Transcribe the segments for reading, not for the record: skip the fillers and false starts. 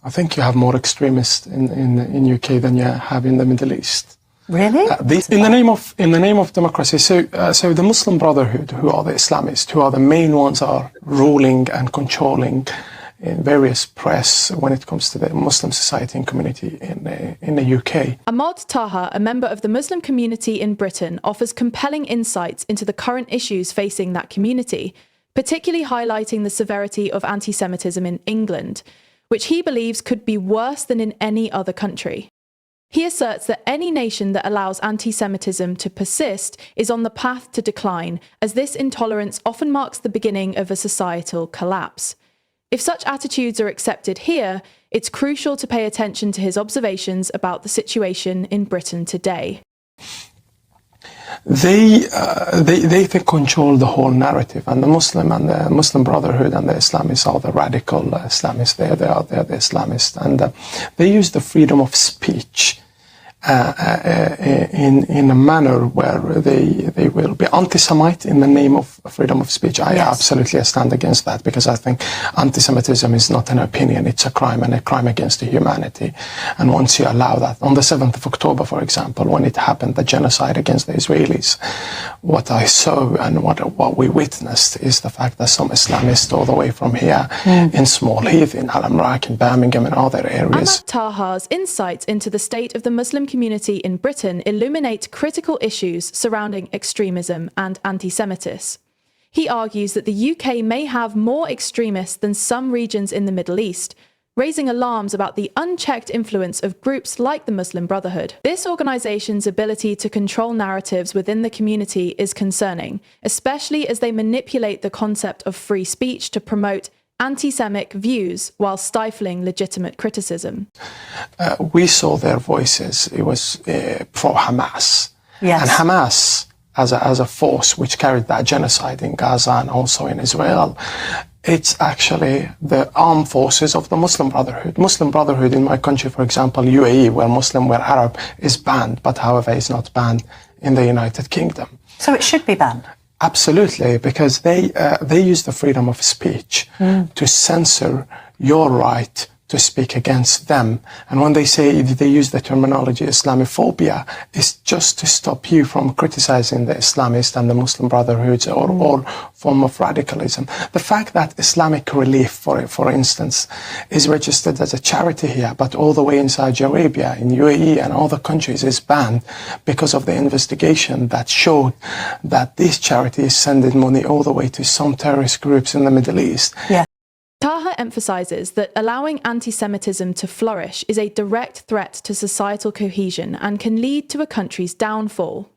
I think you have more extremists in UK than you have in the Middle East. Really? In the name of democracy. So the Muslim Brotherhood, who are the Islamists, who are the main ones, are ruling and controlling in various press when it comes to the Muslim society and community in the UK. Ahmad Taha, a member of the Muslim community in Britain, offers compelling insights into the current issues facing that community, particularly highlighting the severity of anti-Semitism in England, which he believes could be worse than in any other country. He asserts that any nation that allows anti-Semitism to persist is on the path to decline, as this intolerance often marks the beginning of a societal collapse. If such attitudes are accepted here, it's crucial to pay attention to his observations about the situation in Britain today. They control the whole narrative, and the Muslim Brotherhood and the Islamists are the radical Islamists. They are the Islamists, and they use the freedom of speech in a manner where they will be anti-Semite in the name of freedom of speech. I absolutely stand against that, because I think anti-Semitism is not an opinion, it's a crime, and a crime against humanity. And once you allow that, on the 7th of October, for example, when it happened, the genocide against the Israelis, what I saw and what we witnessed is the fact that some Islamists all the way from here in Small Heath, in Al Amrak, in Birmingham, and other areas. Ahmad Taha's insights into the state of the Muslim community in Britain illuminate critical issues surrounding extremism and anti-Semitism. He argues that the UK may have more extremists than some regions in the Middle East, raising alarms about the unchecked influence of groups like the Muslim Brotherhood. This organisation's ability to control narratives within the community is concerning, especially as they manipulate the concept of free speech to promote anti-Semitic views while stifling legitimate criticism. We saw their voices. It was pro-Hamas. Yes. And Hamas, as a force which carried that genocide in Gaza and also in Israel, it's actually the armed forces of the Muslim Brotherhood. Muslim Brotherhood in my country, for example, UAE, where Muslim, where Arab, is banned, but however is not banned in the United Kingdom. So it should be banned? Absolutely, because they use the freedom of speech to censor your right to speak against them. And when they use the terminology Islamophobia, it's just to stop you from criticizing the Islamists and the Muslim Brotherhoods or all form of radicalism. The fact that Islamic Relief, for instance, is registered as a charity here, but all the way in Saudi Arabia, in UAE and other countries is banned because of the investigation that showed that this charity is sending money all the way to some terrorist groups in the Middle East. Yeah. Taha emphasises that allowing anti-Semitism to flourish is a direct threat to societal cohesion and can lead to a country's downfall.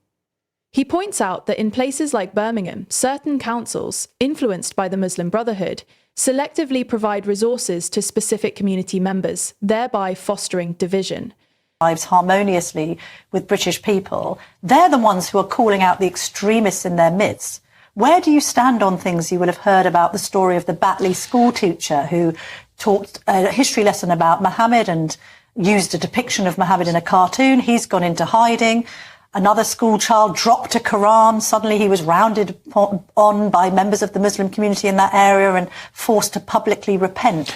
He points out that in places like Birmingham, certain councils, influenced by the Muslim Brotherhood, selectively provide resources to specific community members, thereby fostering division. Lives harmoniously with British people, they're the ones who are calling out the extremists in their midst. Where do you stand on things? You will have heard about the story of the Batley school teacher who taught a history lesson about Muhammad and used a depiction of Muhammad in a cartoon. He's gone into hiding. Another school child dropped a Quran. Suddenly he was rounded on by members of the Muslim community in that area and forced to publicly repent.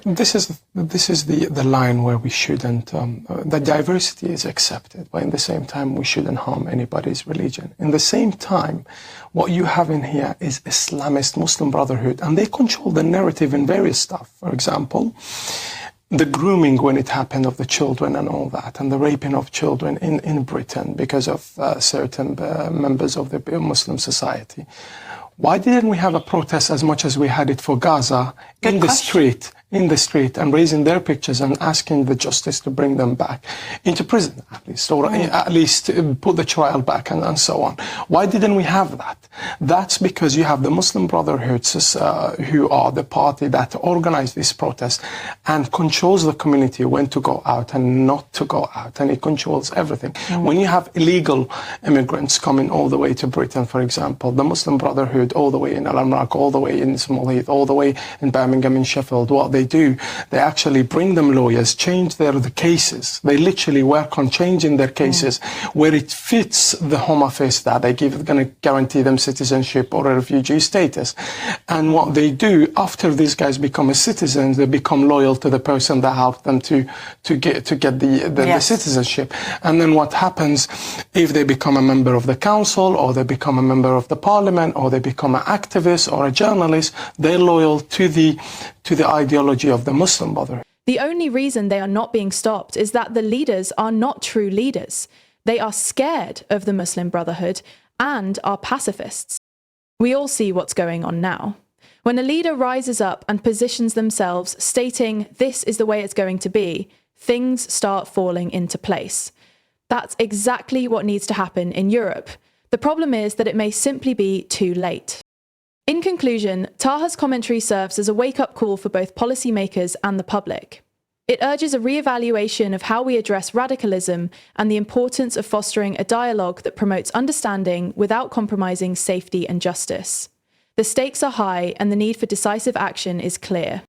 This is the line where we shouldn't, the diversity is accepted, but in the same time we shouldn't harm anybody's religion. In the same time, what you have in here is Islamist Muslim Brotherhood, and they control the narrative in various stuff. For example, the grooming when it happened of the children and all that, and the raping of children in Britain because of certain members of the Muslim society. Why didn't we have a protest as much as we had it for Gaza in the street and raising their pictures and asking the justice to bring them back into prison at least, or at least put the trial back and so on? Why didn't we have that? That's because you have the Muslim Brotherhoods who are the party that organize this protest and controls the community when to go out and not to go out, and it controls everything. When you have illegal immigrants coming all the way to Britain, for example, the Muslim Brotherhood all the way in Al Amrak, all the way in Small Heath, all the way in Birmingham, in Sheffield, what they do, they actually bring them lawyers, change the cases. They literally work on changing their cases where it fits the Home Office that they're going to guarantee them citizenship or a refugee status. And what they do after these guys become a citizen, they become loyal to the person that helped them to get the citizenship. And then what happens if they become a member of the council, or they become a member of the parliament, or they become an activist or a journalist, they're loyal to the ideology of the Muslim Brotherhood. The only reason they are not being stopped is that the leaders are not true leaders. They are scared of the Muslim Brotherhood and are pacifists. We all see what's going on now. When a leader rises up and positions themselves, stating this is the way it's going to be, things start falling into place. That's exactly what needs to happen in Europe. The problem is that it may simply be too late. In conclusion, Taha's commentary serves as a wake-up call for both policymakers and the public. It urges a re-evaluation of how we address radicalism and the importance of fostering a dialogue that promotes understanding without compromising safety and justice. The stakes are high and the need for decisive action is clear.